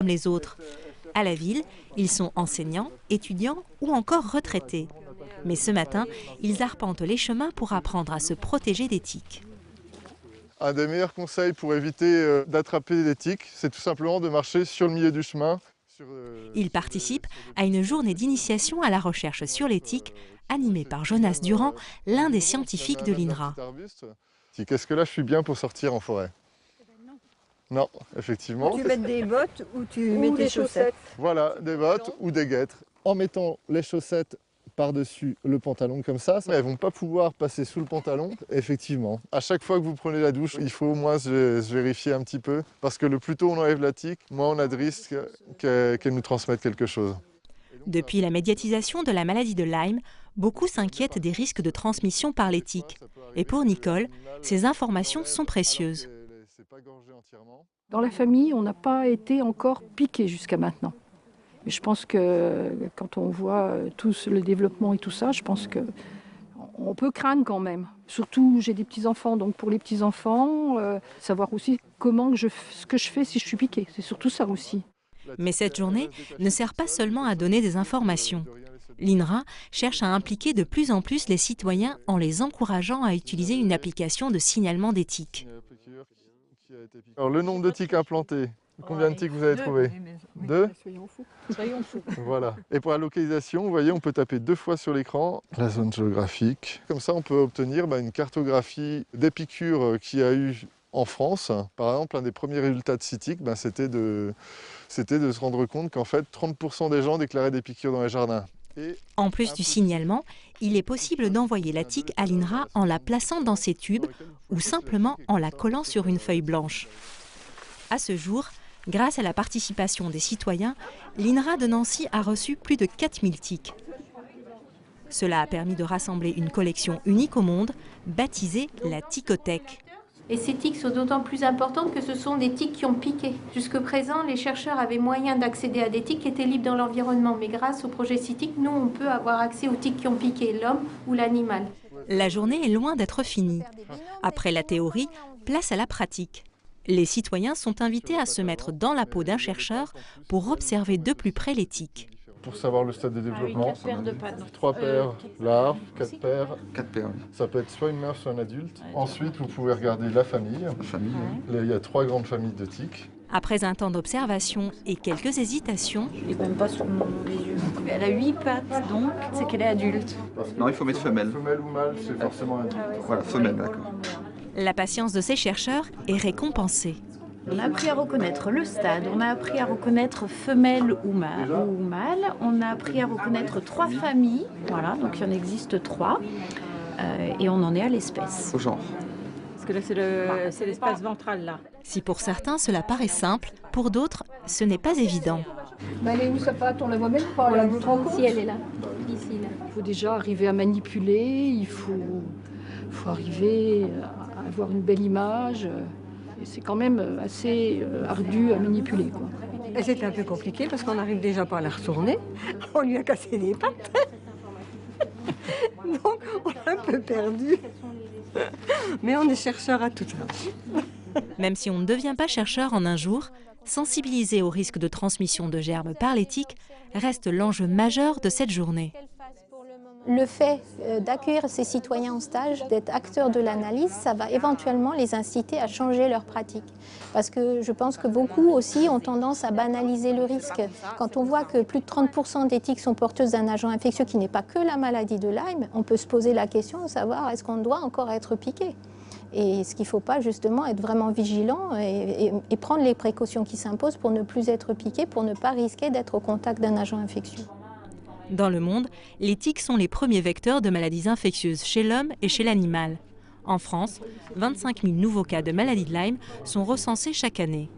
les autres. À la ville, ils sont enseignants, étudiants ou encore retraités. Mais ce matin, ils arpentent les chemins pour apprendre à se protéger des tiques. Un des meilleurs conseils pour éviter d'attraper des tiques, c'est tout simplement de marcher sur le milieu du chemin. Ils participent à une journée d'initiation à la recherche sur les tiques, animée par Jonas Durand, l'un des scientifiques de l'INRA. Est-ce que là je suis bien pour sortir en forêt? Non, effectivement. Tu mets des bottes ou tu mets des chaussettes. Voilà, des bottes ou des guêtres. En mettant les chaussettes par-dessus le pantalon comme ça, elles ne vont pas pouvoir passer sous le pantalon. Effectivement, à chaque fois que vous prenez la douche, il faut au moins se vérifier un petit peu. Parce que le plus tôt on enlève la tique, moins on a de risque qu'elle nous transmette quelque chose. Depuis la médiatisation de la maladie de Lyme, beaucoup s'inquiètent des risques de transmission par les tiques. Et pour Nicole, ces informations sont précieuses. Dans la famille, on n'a pas été encore piqué jusqu'à maintenant. Mais je pense que quand on voit tout le développement et tout ça, je pense qu'on peut craindre quand même. Surtout, j'ai des petits-enfants, donc pour les petits-enfants, savoir aussi ce que je fais si je suis piquée. C'est surtout ça aussi. Mais cette journée ne sert pas seulement à donner des informations. L'INRA cherche à impliquer de plus en plus les citoyens en les encourageant à utiliser une application de signalement des tiques. Alors le nombre de tiques implantées, combien de tiques vous avez trouvé? 2. Soyons fous. Voilà. Et pour la localisation, vous voyez, on peut taper 2 fois sur l'écran la zone géographique. Comme ça, on peut obtenir une cartographie des piqûres qu'il y a eu en France. Par exemple, un des premiers résultats de CITIC, c'était de se rendre compte qu'en fait, 30% des gens déclaraient des piqûres dans les jardins. En plus du signalement, il est possible d'envoyer la tique à l'INRA en la plaçant dans ses tubes ou simplement en la collant sur une feuille blanche. À ce jour, grâce à la participation des citoyens, l'INRA de Nancy a reçu plus de 4000 tiques. Cela a permis de rassembler une collection unique au monde, baptisée la Ticothèque. Et ces tiques sont d'autant plus importantes que ce sont des tiques qui ont piqué. Jusque présent, les chercheurs avaient moyen d'accéder à des tiques qui étaient libres dans l'environnement. Mais grâce au projet CITIC, nous, on peut avoir accès aux tiques qui ont piqué, l'homme ou l'animal. La journée est loin d'être finie. Après la théorie, place à la pratique. Les citoyens sont invités à se mettre dans la peau d'un chercheur pour observer de plus près les tiques. Pour savoir le stade de développement, 3 paires larves, 4 paires. 4 paires. Ça peut être soit une mère, soit un adulte. Ensuite, vous pouvez regarder la famille. Là, il y a 3 grandes familles de tiques. Après un temps d'observation et quelques hésitations... Je n'ai même pas sur les yeux. Elle a 8 pattes, donc c'est qu'elle est adulte. Non, il faut mettre femelle. Femelle ou mâle, c'est forcément adulte. Voilà, femelle, d'accord. La patience de ces chercheurs est récompensée. On a appris à reconnaître le stade, on a appris à reconnaître femelle ou mâle, on a appris à reconnaître 3 familles, voilà, donc il en existe 3, et on en est à l'espèce. Au genre. Parce que là, c'est l'espace ventral, là. Si pour certains cela paraît simple, pour d'autres, ce n'est pas évident. Elle est où sa patte? On la voit même pas. Là, Si elle est là, ici, là. il faut déjà arriver à manipuler, il faut arriver à avoir une belle image. Et c'est quand même assez ardu à manipuler, quoi. Et c'était un peu compliqué parce qu'on n'arrive déjà pas à la retourner. On lui a cassé les pattes. Donc on a un peu perdu. Mais on est chercheurs à tout ça. Même si on ne devient pas chercheur en un jour, sensibiliser au risque de transmission de germes par les tiques reste l'enjeu majeur de cette journée. Le fait d'accueillir ces citoyens en stage, d'être acteurs de l'analyse, ça va éventuellement les inciter à changer leurs pratiques. Parce que je pense que beaucoup aussi ont tendance à banaliser le risque. Quand on voit que plus de 30% des tiques sont porteuses d'un agent infectieux qui n'est pas que la maladie de Lyme, on peut se poser la question de savoir est-ce qu'on doit encore être piqué. Et est-ce qu'il ne faut pas justement être vraiment vigilant et prendre les précautions qui s'imposent pour ne plus être piqué, pour ne pas risquer d'être au contact d'un agent infectieux. Dans le monde, les tiques sont les premiers vecteurs de maladies infectieuses chez l'homme et chez l'animal. En France, 25 000 nouveaux cas de maladie de Lyme sont recensés chaque année.